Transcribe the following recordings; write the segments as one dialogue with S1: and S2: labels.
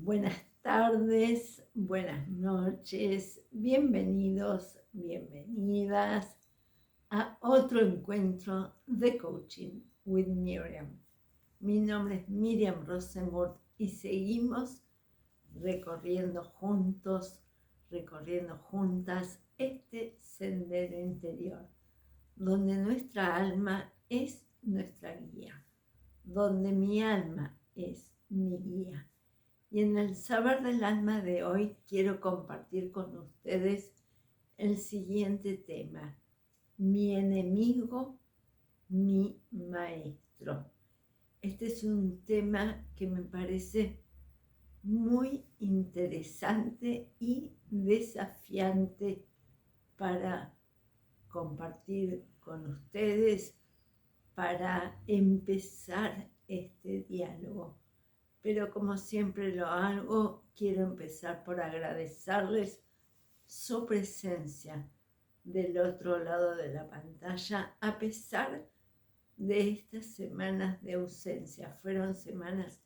S1: Buenas tardes, buenas noches, bienvenidos, bienvenidas a otro encuentro de Coaching with Miriam. Mi nombre es Miriam Rosenburg y seguimos recorriendo juntos, recorriendo juntas este sendero interior, donde nuestra alma es nuestra guía, donde mi alma es mi guía. Y en el saber del alma de hoy quiero compartir con ustedes el siguiente tema: mi enemigo, mi maestro. Este es un tema que me parece muy interesante y desafiante para compartir con ustedes, para empezar este diálogo. Pero como siempre lo hago, quiero empezar por agradecerles su presencia del otro lado de la pantalla, a pesar de estas semanas de ausencia. Fueron semanas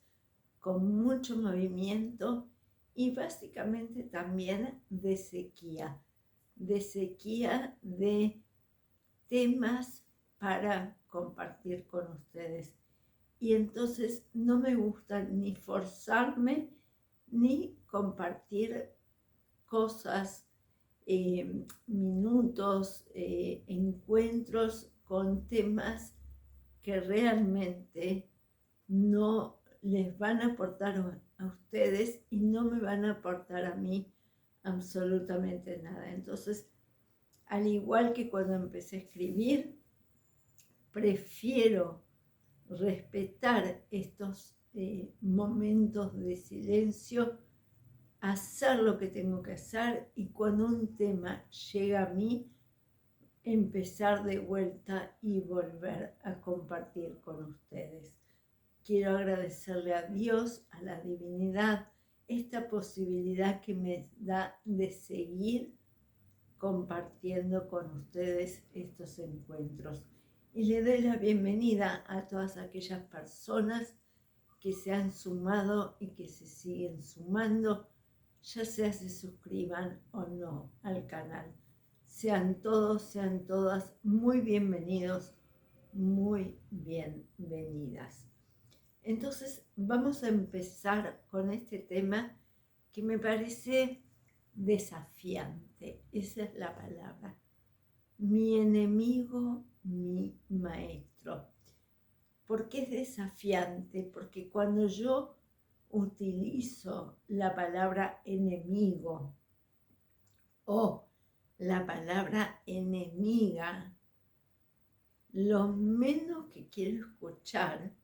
S1: con mucho movimiento y básicamente también de sequía de temas para compartir con ustedes. Y entonces no me gusta ni forzarme ni compartir cosas, minutos, encuentros con temas que realmente no les van a aportar a ustedes y no me van a aportar a mí absolutamente nada. Entonces, al igual que cuando empecé a escribir, prefiero respetar estos momentos de silencio, hacer lo que tengo que hacer, y cuando un tema llega a mí, empezar de vuelta y volver a compartir con ustedes. Quiero agradecerle a Dios, a la divinidad, esta posibilidad que me da de seguir compartiendo con ustedes estos encuentros. Y le doy la bienvenida a todas aquellas personas que se han sumado y que se siguen sumando, ya sea se suscriban o no al canal. Sean todos, sean todas muy bienvenidos, muy bienvenidas. Entonces vamos a empezar con este tema que me parece desafiante. Esa es la palabra. Mi enemigo, mi maestro. ¿Por qué es desafiante? Porque cuando yo utilizo la palabra enemigo o la palabra enemiga, lo menos que quiero escuchar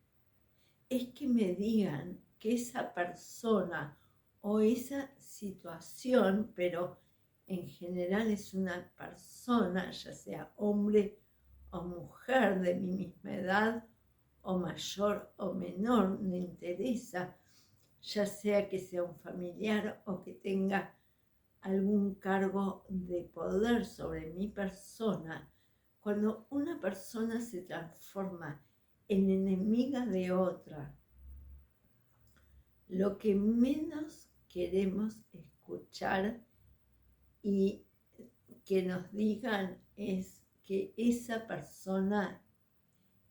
S1: es que me digan que esa persona o esa situación, pero en general es una persona, ya sea hombre o mujer de mi misma edad, o mayor o menor, no interesa, ya sea que sea un familiar o que tenga algún cargo de poder sobre mi persona. Cuando una persona se transforma en enemiga de otra, lo que menos queremos escuchar y que nos digan es que esa persona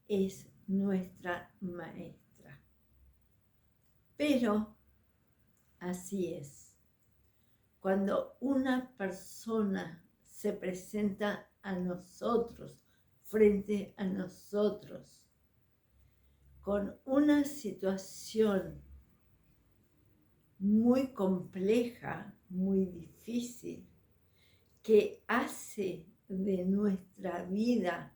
S1: es nuestra maestra. Pero así es. Cuando una persona se presenta a nosotros, frente a nosotros, con una situación muy compleja, muy difícil, que hace de nuestra vida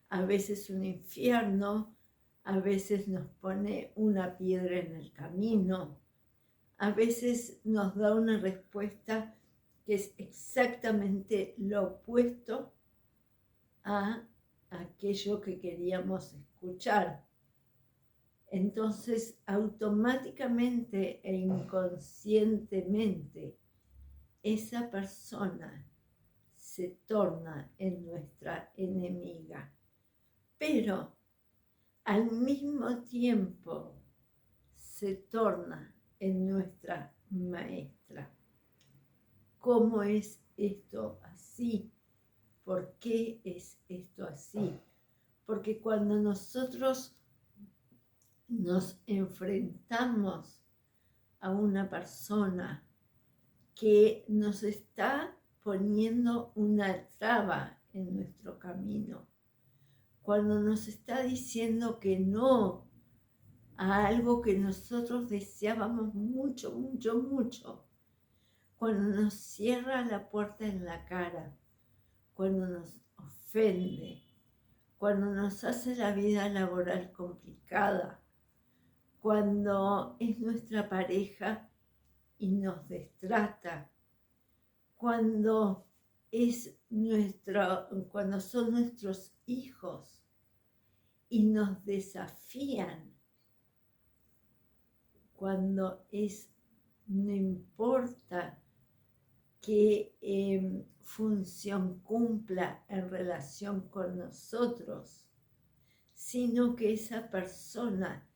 S1: a veces un infierno, a veces nos pone una piedra en el camino, a veces nos da una respuesta que es exactamente lo opuesto a aquello que queríamos escuchar. Entonces, automáticamente e inconscientemente, esa persona se torna en nuestra enemiga. Pero al mismo tiempo se torna en nuestra maestra. ¿Cómo es esto así? ¿Por qué es esto así? Porque cuando nosotros nos enfrentamos a una persona que nos está poniendo una traba en nuestro camino, cuando nos está diciendo que no a algo que nosotros deseábamos mucho, mucho, mucho, cuando nos cierra la puerta en la cara, cuando nos ofende, cuando nos hace la vida laboral complicada, cuando es nuestra pareja y nos destrata, cuando cuando son nuestros hijos y nos desafían, cuando no importa qué función cumpla en relación con nosotros, sino que esa persona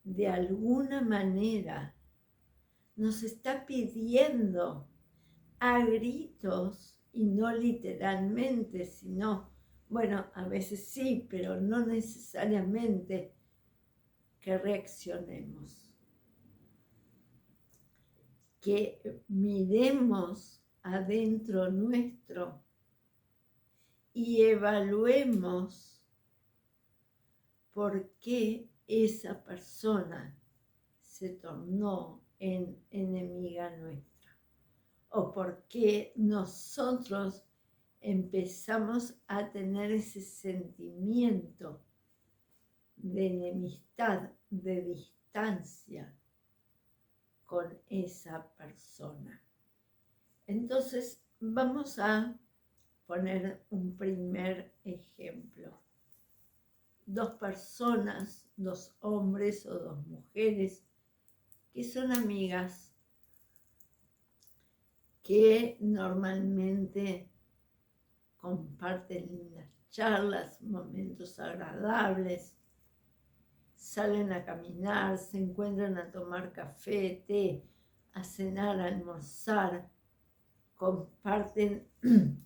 S1: de alguna manera nos está pidiendo a gritos, y no literalmente, sino, bueno, a veces sí, pero no necesariamente, que reaccionemos, que miremos adentro nuestro y evaluemos por qué esa persona se tornó en enemiga nuestra, o por qué nosotros empezamos a tener ese sentimiento de enemistad, de distancia con esa persona. Entonces, vamos a poner un primer ejemplo. Dos personas, dos hombres o dos mujeres que son amigas, que normalmente comparten lindas charlas, momentos agradables, salen a caminar, se encuentran a tomar café, té, a cenar, a almorzar, comparten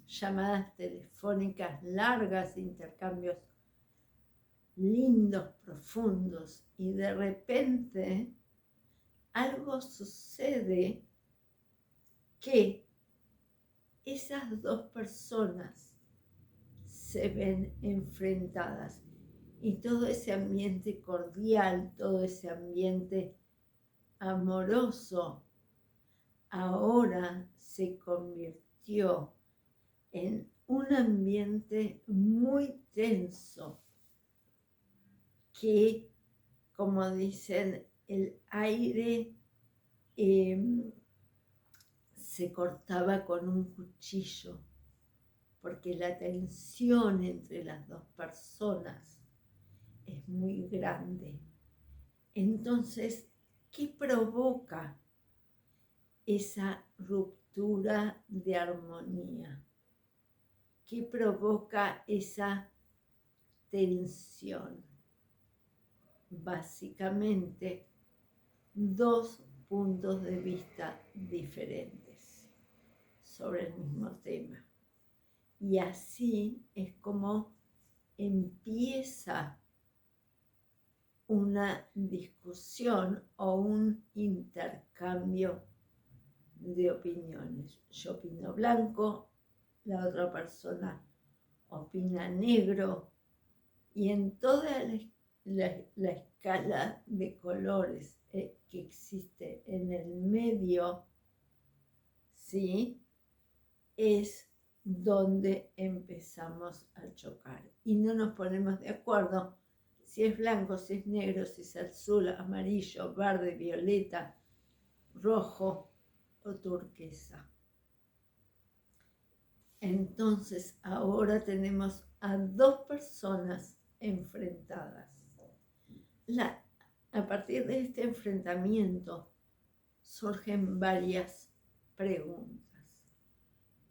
S1: llamadas telefónicas largas, intercambios lindos, profundos, y de repente algo sucede que esas dos personas se ven enfrentadas y todo ese ambiente cordial, todo ese ambiente amoroso, ahora se convirtió en un ambiente muy tenso que, como dicen, el aire se cortaba con un cuchillo, porque la tensión entre las dos personas es muy grande. Entonces, ¿qué provoca esa ruptura de armonía? ¿Qué provoca esa tensión? Básicamente, dos puntos de vista diferentes sobre el mismo tema. Y así es como empieza una discusión o un intercambio de opiniones. Yo opino blanco, la otra persona opina negro, y en toda la escala de colores que existe en el medio, ¿sí?, es donde empezamos a chocar y no nos ponemos de acuerdo si es blanco, si es negro, si es azul, amarillo, verde, violeta, rojo o turquesa. Entonces ahora tenemos a dos personas enfrentadas. A partir de este enfrentamiento surgen varias preguntas.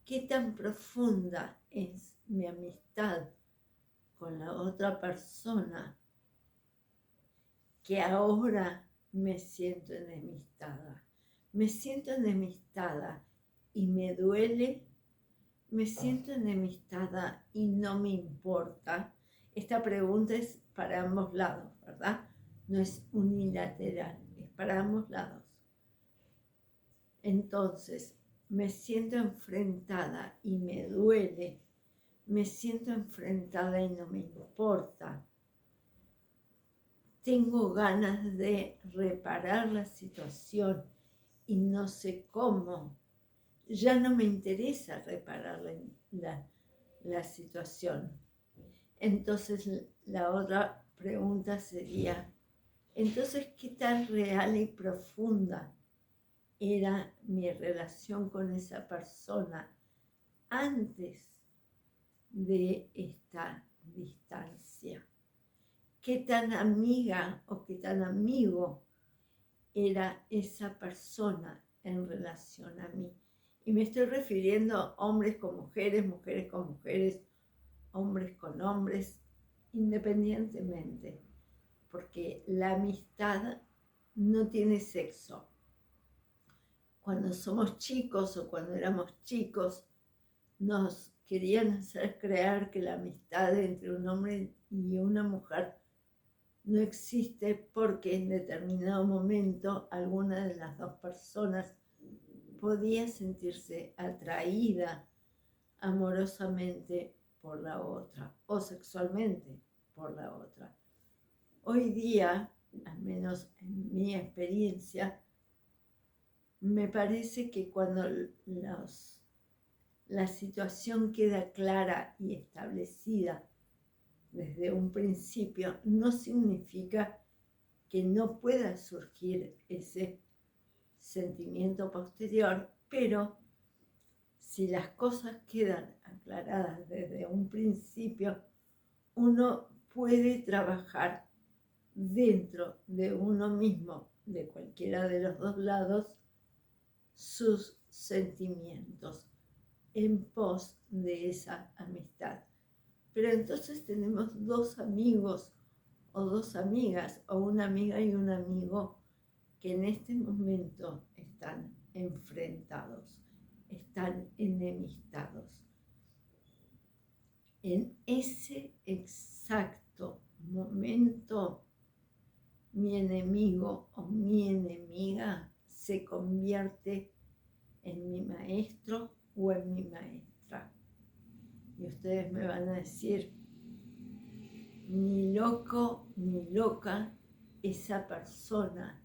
S1: ¿Qué tan profunda es mi amistad con la otra persona que ahora me siento enemistada. Me siento enemistada y me duele. Me siento enemistada y no me importa. Esta pregunta es para ambos lados, ¿verdad? No es unilateral, es para ambos lados. Entonces, me siento enfrentada y me duele. Me siento enfrentada y no me importa. Tengo ganas de reparar la situación y no sé cómo. Ya no me interesa reparar la situación. Entonces la otra pregunta sería, entonces, ¿qué tan real y profunda era mi relación con esa persona antes de esta distancia? ¿Qué tan amiga o qué tan amigo era esa persona en relación a mí? Y me estoy refiriendo a hombres con mujeres, mujeres con mujeres, hombres con hombres, independientemente, porque la amistad no tiene sexo. Cuando somos chicos o cuando éramos chicos, nos querían hacer creer que la amistad entre un hombre y una mujer no existe porque en determinado momento alguna de las dos personas podía sentirse atraída amorosamente por la otra o sexualmente por la otra. Hoy día, al menos en mi experiencia, me parece que cuando la situación queda clara y establecida desde un principio, no significa que no pueda surgir ese sentimiento posterior, pero si las cosas quedan aclaradas desde un principio, uno puede trabajar dentro de uno mismo, de cualquiera de los dos lados, sus sentimientos en pos de esa amistad. Pero entonces tenemos dos amigos o dos amigas o una amiga y un amigo que en este momento están enfrentados, están enemistados. En ese exacto momento, mi enemigo o mi enemiga se convierte en mi maestro o en mi maestra. Y ustedes me van a decir, ni loco ni loca, esa persona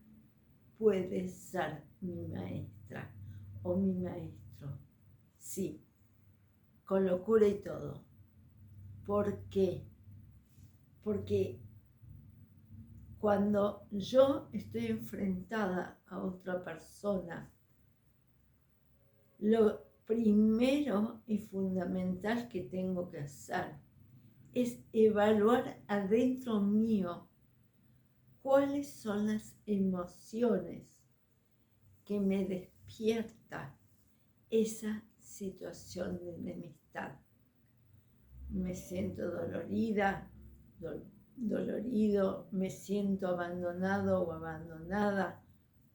S1: puede ser mi maestra o mi maestro. Sí, con locura y todo. ¿Por qué? Porque cuando yo estoy enfrentada a otra persona, lo primero y fundamental que tengo que hacer es evaluar adentro mío cuáles son las emociones que me despierta esa situación de enemistad. Me siento dolorida, dolorido, me siento abandonado o abandonada,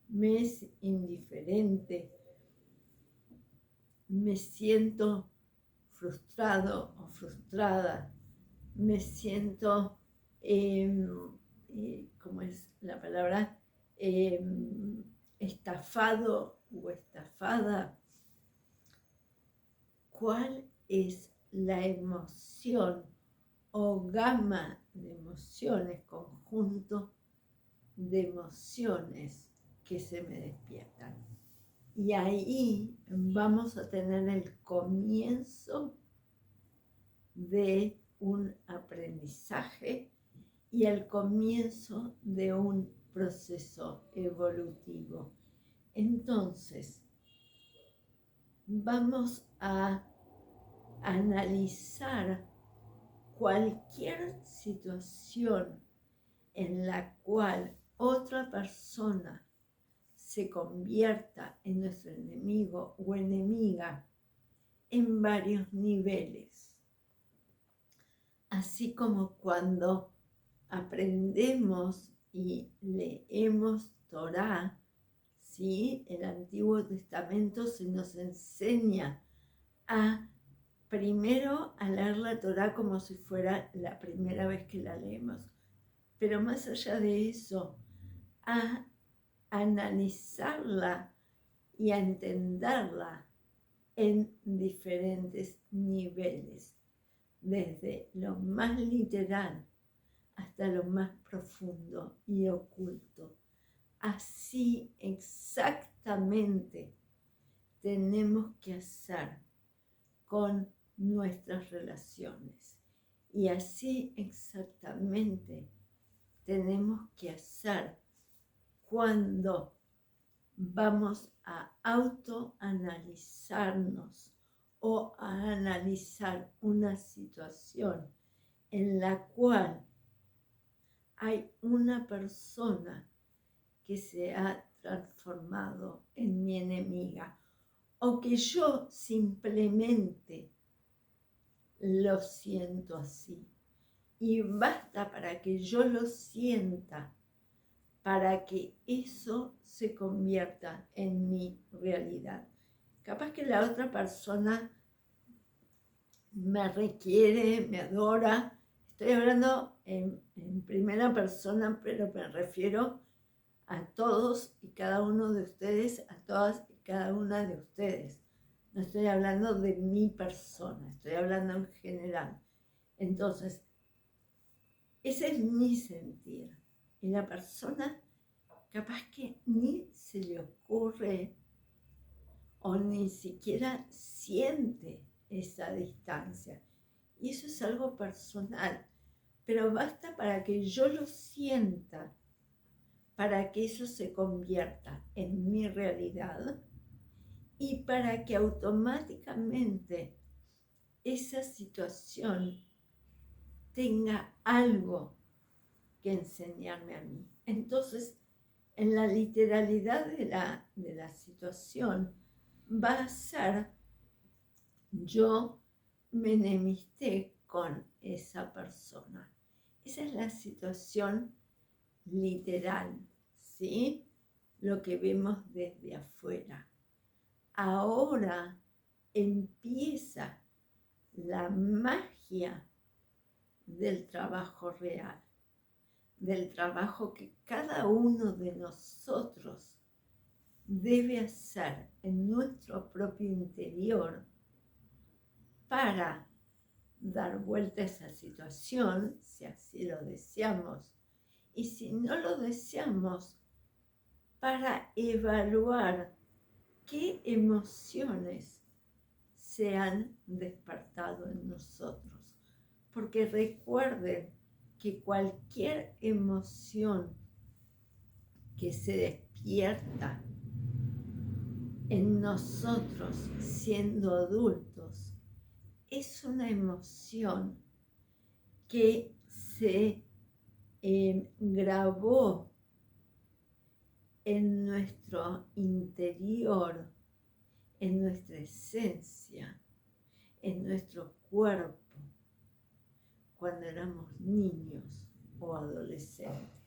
S1: me es indiferente, me siento frustrado o frustrada, me siento, ¿cómo es la palabra? Estafado o estafada. ¿Cuál es la emoción o gama de emociones, conjunto de emociones que se me despiertan? Y ahí vamos a tener el comienzo de un aprendizaje y el comienzo de un proceso evolutivo. Entonces, vamos a analizar cualquier situación en la cual otra persona se convierta en nuestro enemigo o enemiga en varios niveles. Así como cuando aprendemos y leemos Torá, ¿sí? El Antiguo Testamento se nos enseña primero a leer la Torá como si fuera la primera vez que la leemos, pero más allá de eso, a analizarla y a entenderla en diferentes niveles, desde lo más literal hasta lo más profundo y oculto. Así exactamente tenemos que hacer con nuestras relaciones. Y así exactamente tenemos que hacer cuando vamos a autoanalizarnos o a analizar una situación en la cual hay una persona que se ha transformado en mi enemiga o que yo simplemente lo siento así. Y basta para que yo lo sienta, para que eso se convierta en mi realidad. Capaz que la otra persona me requiere, me adora. Estoy hablando en primera persona, pero me refiero a todos y cada uno de ustedes, a todas y cada una de ustedes. No estoy hablando de mi persona, estoy hablando en general. Entonces, ese es mi sentir. Y la persona capaz que ni se le ocurre o ni siquiera siente esa distancia. Y eso es algo personal. Pero basta para que yo lo sienta, para que eso se convierta en mi realidad y para que automáticamente esa situación tenga algo que enseñarme a mí. Entonces, en la literalidad de la situación, va a ser yo me enemisté con esa persona. Esa es la situación literal, ¿sí? Lo que vemos desde afuera. Ahora empieza la magia del trabajo real, del trabajo que cada uno de nosotros debe hacer en nuestro propio interior para dar vuelta a esa situación, si así lo deseamos, y si no lo deseamos, para evaluar qué emociones se han despertado en nosotros. Porque recuerden que cualquier emoción que se despierta en nosotros siendo adultos es una emoción que se grabó en nuestro interior, en nuestra esencia, en nuestro cuerpo, cuando éramos niños o adolescentes,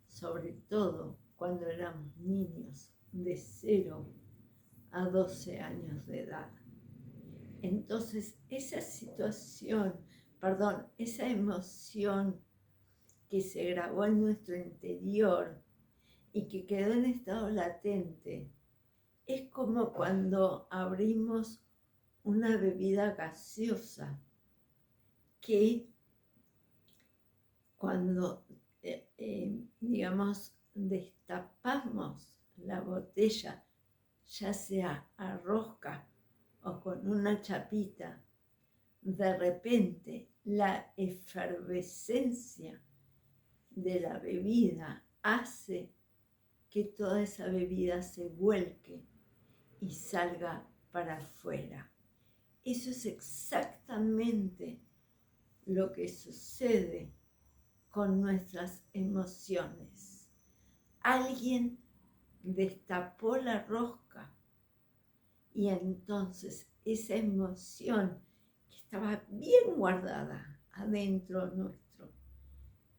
S1: sobre todo cuando éramos niños de 0 a 12 años de edad. Entonces, esa situación, esa emoción que se grabó en nuestro interior y que quedó en estado latente, es como cuando abrimos una bebida gaseosa que cuando, digamos, destapamos la botella, ya sea a rosca o con una chapita, de repente la efervescencia de la bebida hace que toda esa bebida se vuelque y salga para afuera. Eso es exactamente lo que sucede con nuestras emociones. Alguien destapó la rosca y entonces esa emoción que estaba bien guardada adentro nuestro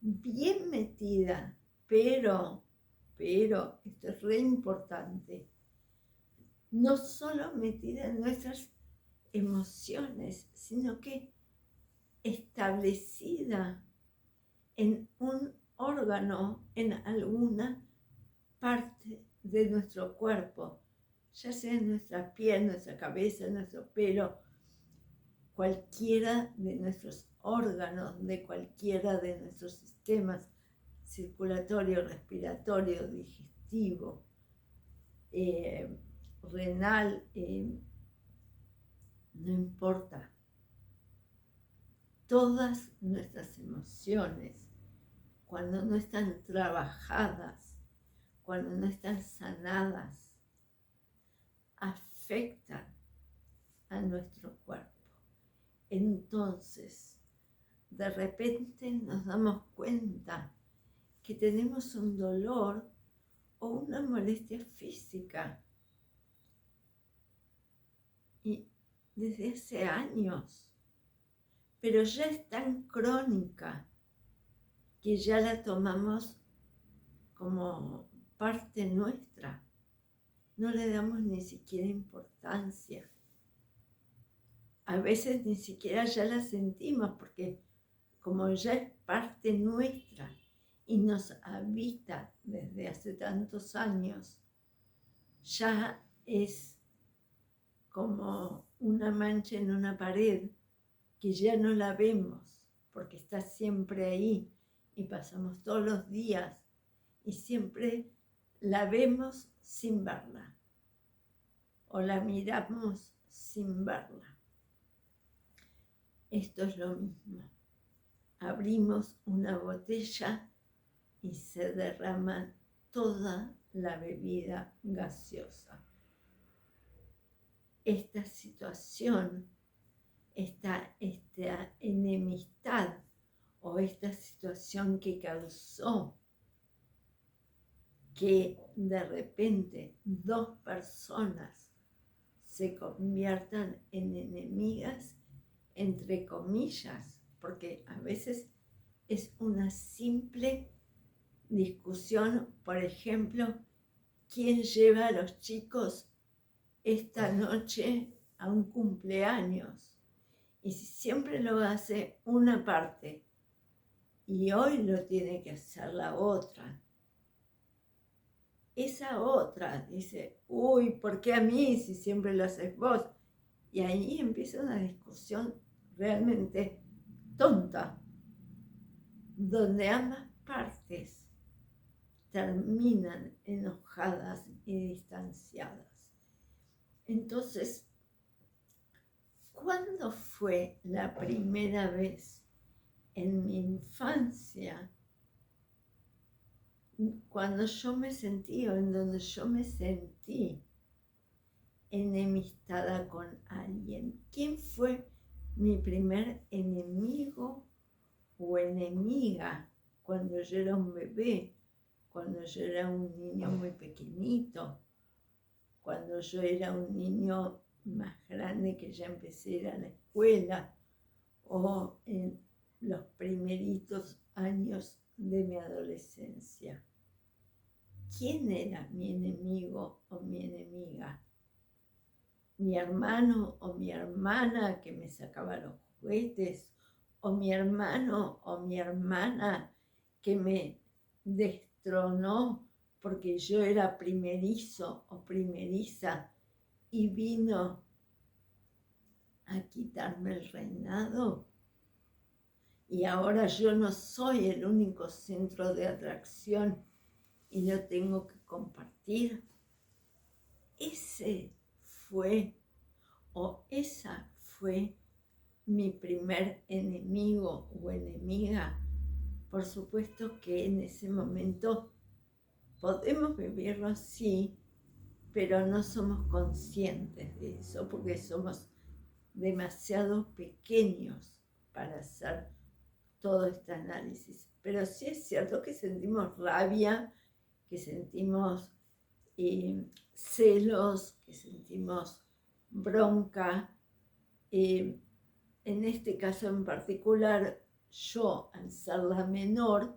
S1: bien metida, pero, esto es re importante, no solo metida en nuestras emociones, sino que establecida en un órgano, en alguna parte de nuestro cuerpo, ya sea en nuestra piel, nuestra cabeza, nuestro pelo, cualquiera de nuestros órganos, de cualquiera de nuestros sistemas circulatorio, respiratorio, digestivo, renal, no importa. Todas nuestras emociones, cuando no están trabajadas, cuando no están sanadas, afectan a nuestro cuerpo. Entonces, de repente nos damos cuenta que tenemos un dolor o una molestia física. Y desde hace años, pero ya es tan crónica que ya la tomamos como parte nuestra. No le damos ni siquiera importancia. A veces ni siquiera ya la sentimos porque como ya es parte nuestra y nos habita desde hace tantos años, ya es como una mancha en una pared que ya no la vemos porque está siempre ahí y pasamos todos los días y siempre la vemos sin verla o la miramos sin verla. Esto es lo mismo. Abrimos una botella y se derrama toda la bebida gaseosa. Esta situación, esta enemistad o esta situación que causó que de repente dos personas se conviertan en enemigas, entre comillas, porque a veces es una simple discusión, por ejemplo, ¿quién lleva a los chicos esta noche a un cumpleaños? Y si siempre lo hace una parte y hoy lo tiene que hacer la otra, esa otra dice, uy, ¿por qué a mí si siempre lo haces vos? Y ahí empieza una discusión realmente tonta, donde ambas partes terminan enojadas y distanciadas. Entonces, ¿cuándo fue la primera vez en mi infancia cuando yo me sentí o en donde yo me sentí enemistada con alguien? ¿Quién fue mi primer enemigo o enemiga cuando yo era un bebé, cuando yo era un niño muy pequeñito, cuando yo era un niño más grande que ya empecé a ir a la escuela o en los primeritos años de mi adolescencia? ¿Quién era mi enemigo o mi enemiga? ¿Mi hermano o mi hermana que me sacaba los juguetes? ¿O mi hermano o mi hermana que me destronó porque yo era primerizo o primeriza y vino a quitarme el reinado? Y ahora yo no soy el único centro de atracción y lo tengo que compartir. Ese fue o esa fue mi primer enemigo o enemiga. Por supuesto que en ese momento podemos vivirlo así, pero no somos conscientes de eso porque somos demasiado pequeños para hacer todo este análisis. Pero sí es cierto que sentimos rabia, que sentimos celos, que sentimos bronca. En este caso en particular, yo, al ser la menor,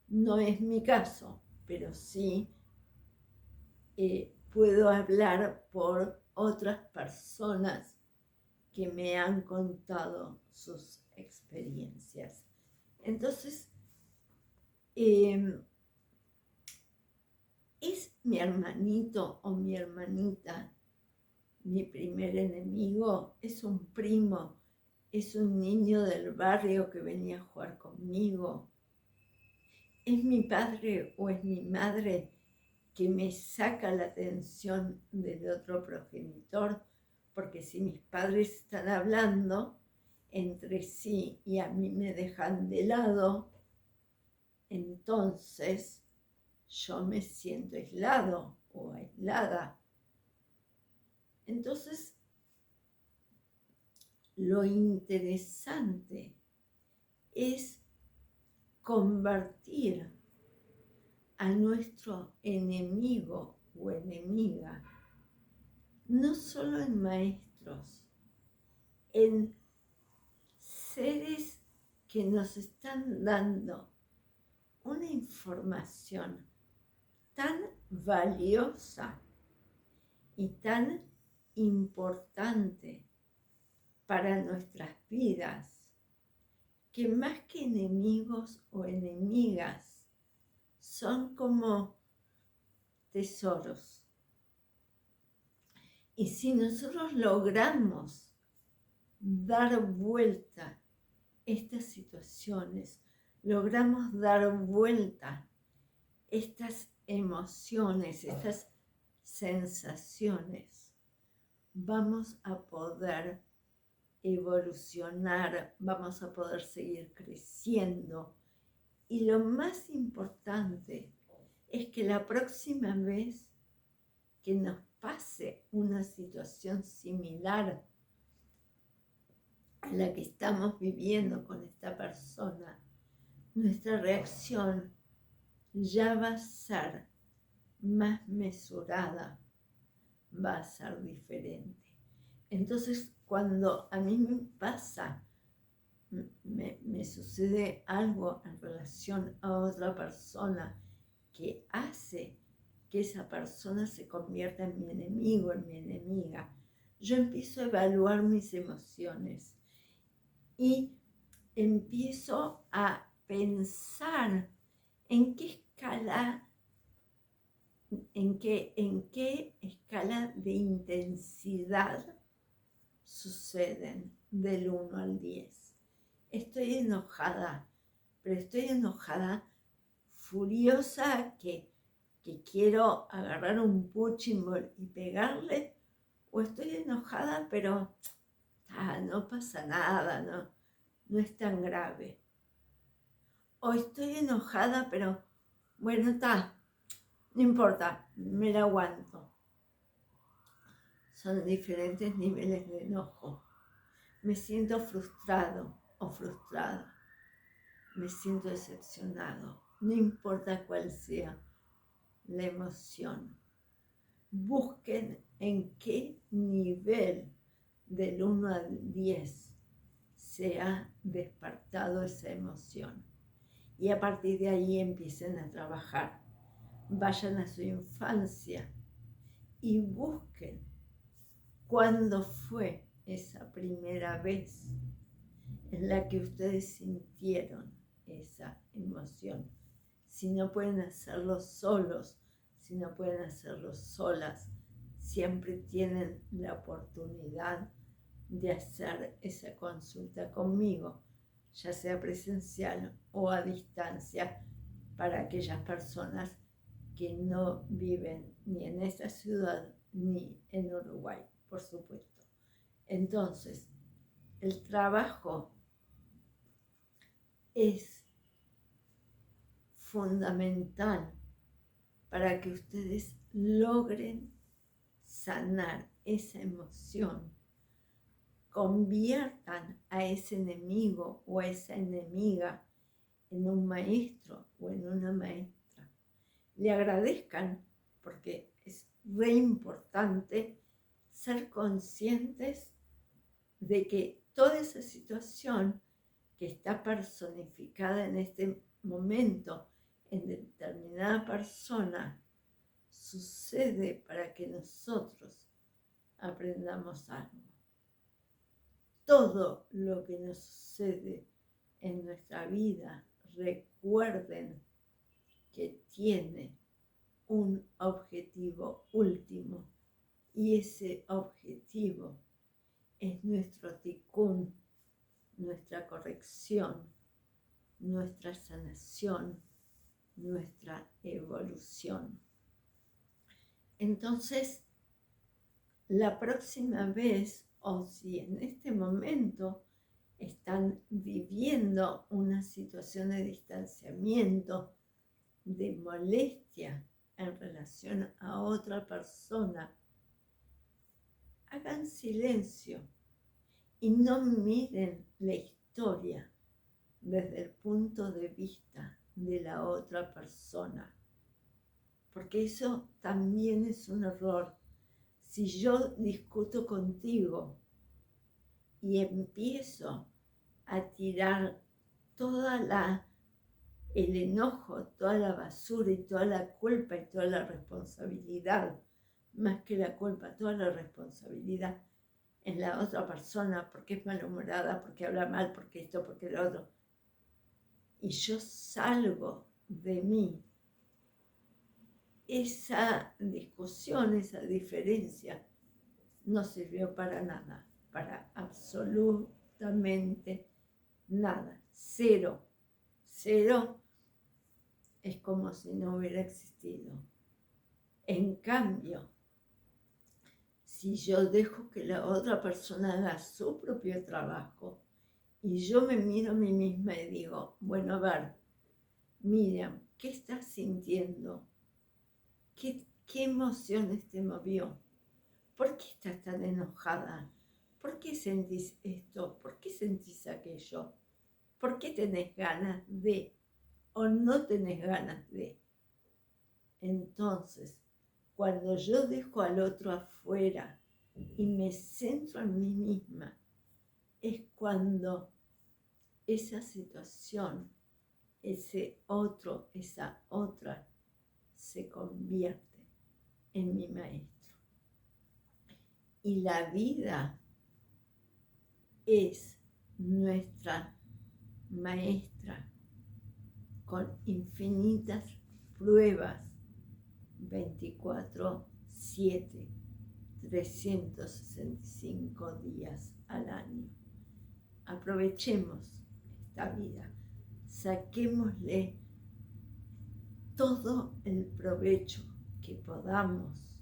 S1: no es mi caso, pero sí puedo hablar por otras personas que me han contado sus experiencias. Entonces, ¿es mi hermanito o mi hermanita mi primer enemigo? ¿Es un primo? ¿Es un niño del barrio que venía a jugar conmigo? ¿Es mi padre o es mi madre que me saca la atención del otro progenitor? Porque si mis padres están hablando entre sí y a mí me dejan de lado, entonces yo me siento aislado o aislada. Entonces, lo interesante es convertir a nuestro enemigo o enemiga no solo en maestros, en seres que nos están dando una información tan valiosa y tan importante para nuestras vidas, que más que enemigos o enemigas, son como tesoros. Y si nosotros logramos dar vuelta estas situaciones, logramos dar vuelta estas emociones, estas sensaciones, vamos a poder evolucionar, vamos a poder seguir creciendo. Y lo más importante es que la próxima vez que nos pase una situación similar a la que estamos viviendo con esta persona, nuestra reacción ya va a ser más mesurada, va a ser diferente. Entonces, cuando a mí me pasa, me sucede algo en relación a otra persona que hace que esa persona se convierta en mi enemigo, en mi enemiga, yo empiezo a evaluar mis emociones y empiezo a pensar en qué escala, en qué escala de intensidad suceden del 1 al 10. Estoy enojada, pero estoy enojada, furiosa, que quiero agarrar un punching ball y pegarle, o estoy enojada, pero no pasa nada, no es tan grave. O estoy enojada, pero bueno, no importa, me la aguanto. Son diferentes niveles de enojo. Me siento frustrado o frustrada. Me siento decepcionado. No importa cuál sea la emoción. Busquen en qué nivel del 1 al 10 se ha despertado esa emoción. Y a partir de ahí empiecen a trabajar. Vayan a su infancia y busquen cuándo fue esa primera vez en la que ustedes sintieron esa emoción. Si no pueden hacerlo solos, si no pueden hacerlo solas, siempre tienen la oportunidad de hacer esa consulta conmigo, ya sea presencial o a distancia, para aquellas personas que no viven ni en esta ciudad ni en Uruguay, por supuesto. Entonces, el trabajo es fundamental para que ustedes logren sanar esa emoción, conviertan a ese enemigo o a esa enemiga en un maestro o en una maestra. Le agradezcan, porque es re importante ser conscientes de que toda esa situación que está personificada en este momento en determinada persona, sucede para que nosotros aprendamos algo. Todo lo que nos sucede en nuestra vida, recuerden que tiene un objetivo último, y ese objetivo es nuestro tikkun, nuestra corrección, nuestra sanación, nuestra evolución. Entonces, la próxima vez, o si en este momento están viviendo una situación de distanciamiento, de molestia en relación a otra persona, hagan silencio y no miren la historia desde el punto de vista de la otra persona, porque eso también es un error. Si yo discuto contigo y empiezo a tirar toda el enojo, toda la basura y toda la culpa y toda la responsabilidad, más que la culpa, toda la responsabilidad en la otra persona, porque es malhumorada, porque habla mal, porque esto, porque lo otro, y yo salgo de mí, esa discusión, esa diferencia, no sirvió para nada, para absolutamente nada. Cero. Cero es como si no hubiera existido. En cambio, si yo dejo que la otra persona haga su propio trabajo y yo me miro a mí misma y digo, bueno, a ver, Miriam, ¿qué estás sintiendo? ¿Qué emociones te movió? ¿Por qué estás tan enojada? ¿Por qué sentís esto? ¿Por qué sentís aquello? ¿Por qué tenés ganas de o no tenés ganas de? Entonces, cuando yo dejo al otro afuera y me centro en mí misma, es cuando esa situación, ese otro, esa otra, se convierte en mi maestro. Y la vida es nuestra maestra con infinitas pruebas 24/7, 365 días al año. Aprovechemos esta vida, saquémosle todo el provecho que podamos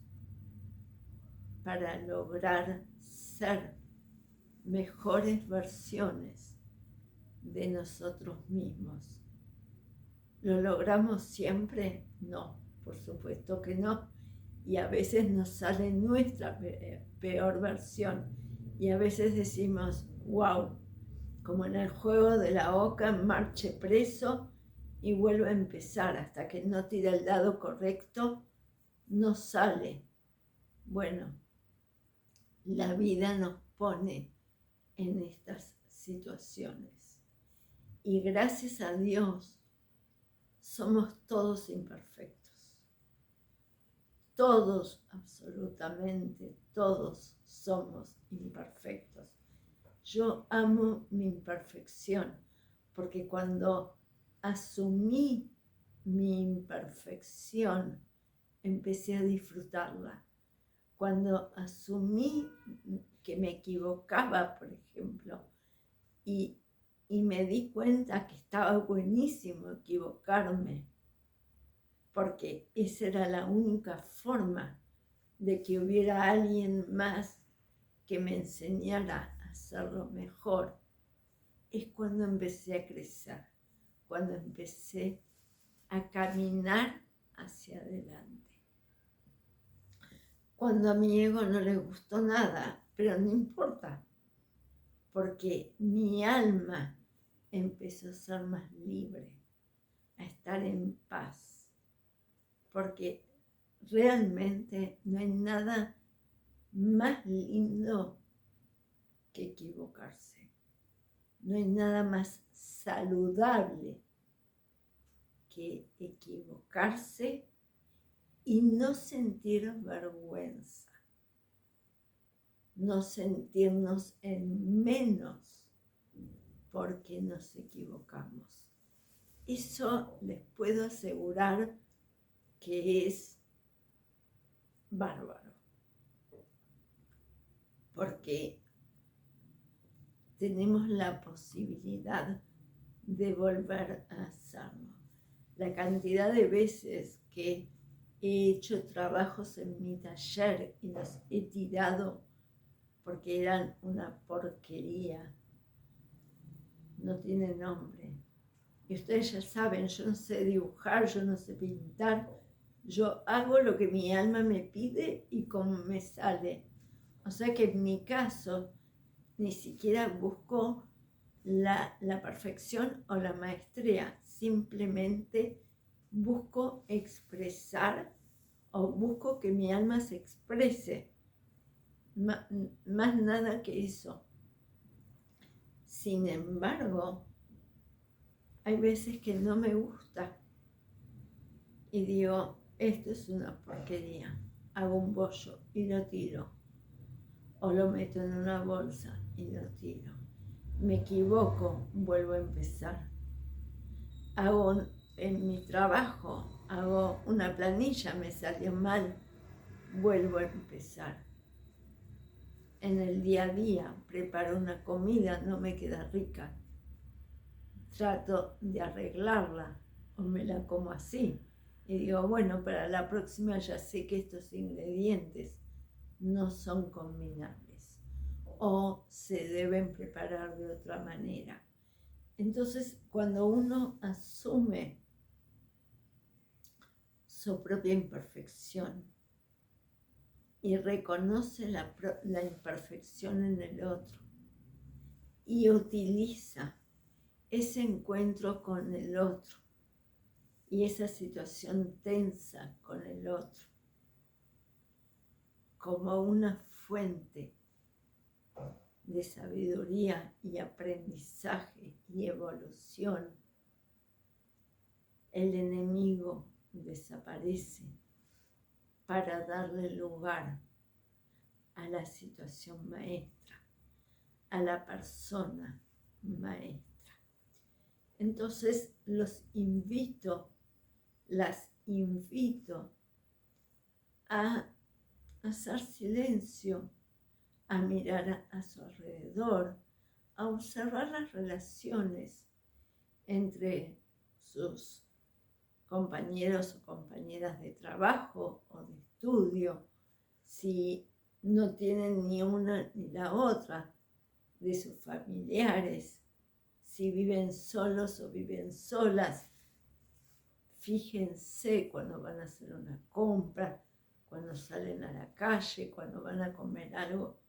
S1: para lograr ser mejores versiones de nosotros mismos. ¿Lo logramos siempre? No, por supuesto que no. Y a veces nos sale nuestra peor versión. Y a veces decimos, wow, como en el juego de la oca, marche preso y vuelve a empezar. Hasta que no tira el dado correcto, no sale. Bueno, la vida nos pone en estas situaciones. Y gracias a Dios, somos todos imperfectos. Todos, absolutamente todos somos imperfectos. Yo amo mi imperfección, porque cuando asumí mi imperfección, empecé a disfrutarla. Cuando asumí que me equivocaba, por ejemplo, y me di cuenta que estaba buenísimo equivocarme, porque esa era la única forma de que hubiera alguien más que me enseñara a hacerlo mejor. Es cuando empecé a crecer, cuando empecé a caminar hacia adelante. Cuando a mi ego no le gustó nada, pero no importa, porque mi alma empezó a ser más libre, a estar en paz, porque realmente no hay nada más lindo que equivocarse. No hay nada más saludable que equivocarse y no sentir vergüenza, no sentirnos en menos porque nos equivocamos. Eso les puedo asegurar que es bárbaro, porque tenemos la posibilidad de volver a hacerlo. La cantidad de veces que he hecho trabajos en mi taller y los he tirado porque eran una porquería, no tiene nombre. Y ustedes ya saben, yo no sé dibujar, yo no sé pintar, yo hago lo que mi alma me pide y como me sale. O sea que en mi caso, ni siquiera busco la perfección o la maestría, simplemente busco expresar o busco que mi alma se exprese, más nada que eso. Sin embargo, hay veces que no me gusta y digo, esto es una porquería, hago un bollo y lo tiro, o lo meto en una bolsa y lo tiro. Me equivoco, vuelvo a empezar. En mi trabajo, hago una planilla, me salió mal, vuelvo a empezar. En el día a día, preparo una comida, no me queda rica, trato de arreglarla o me la como así. Y digo, bueno, para la próxima ya sé que estos ingredientes no son combinables o se deben preparar de otra manera. Entonces, cuando uno asume su propia imperfección y reconoce la imperfección en el otro y utiliza ese encuentro con el otro y esa situación tensa con el otro como una fuente de sabiduría y aprendizaje y evolución, el enemigo desaparece para darle lugar a la situación maestra, a la persona maestra. Entonces las invito a hacer silencio, a mirar a su alrededor, a observar las relaciones entre sus compañeros o compañeras de trabajo o de estudio, si no tienen ni una ni la otra, de sus familiares, si viven solos o viven solas. Fíjense cuando van a hacer una compra, cuando salen a la calle, cuando van a comer algo.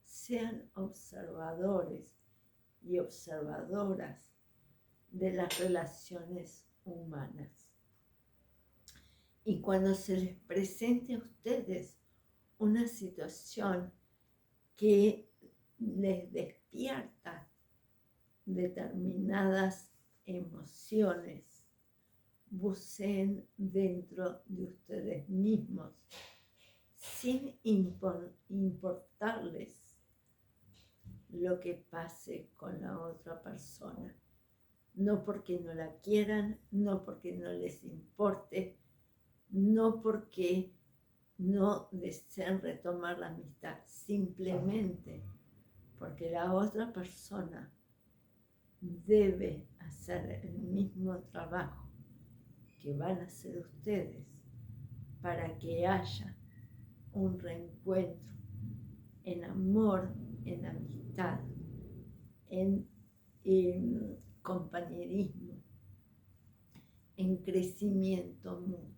S1: Sean observadores y observadoras de las relaciones humanas. Y cuando se les presente a ustedes una situación que les despierta determinadas emociones, buceen dentro de ustedes mismos sin importarles lo que pase con la otra persona. No porque no la quieran, no porque no les importe, no porque no deseen retomar la amistad, simplemente porque la otra persona debe hacer el mismo trabajo que van a hacer ustedes para que haya un reencuentro en amor, en amistad, en compañerismo, en crecimiento mutuo.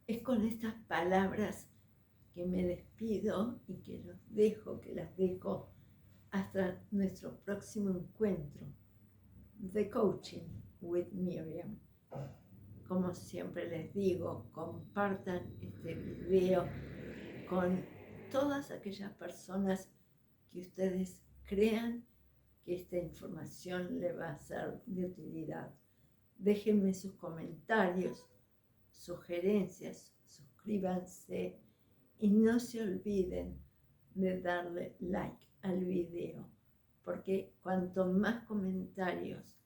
S1: Es con estas palabras que me despido y que las dejo hasta nuestro próximo encuentro de Coaching with Miriam. Como siempre les digo, compartan este video con todas aquellas personas que ustedes crean que esta información le va a ser de utilidad. Déjenme sus comentarios, sugerencias, suscríbanse y no se olviden de darle like al video, porque cuanto más comentarios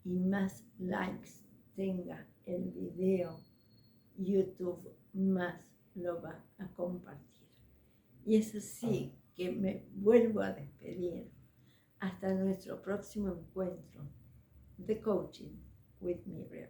S1: y más likes tenga el video, YouTube más lo va a compartir. Y es así que me vuelvo a despedir. Hasta nuestro próximo encuentro de Coaching with Miriam.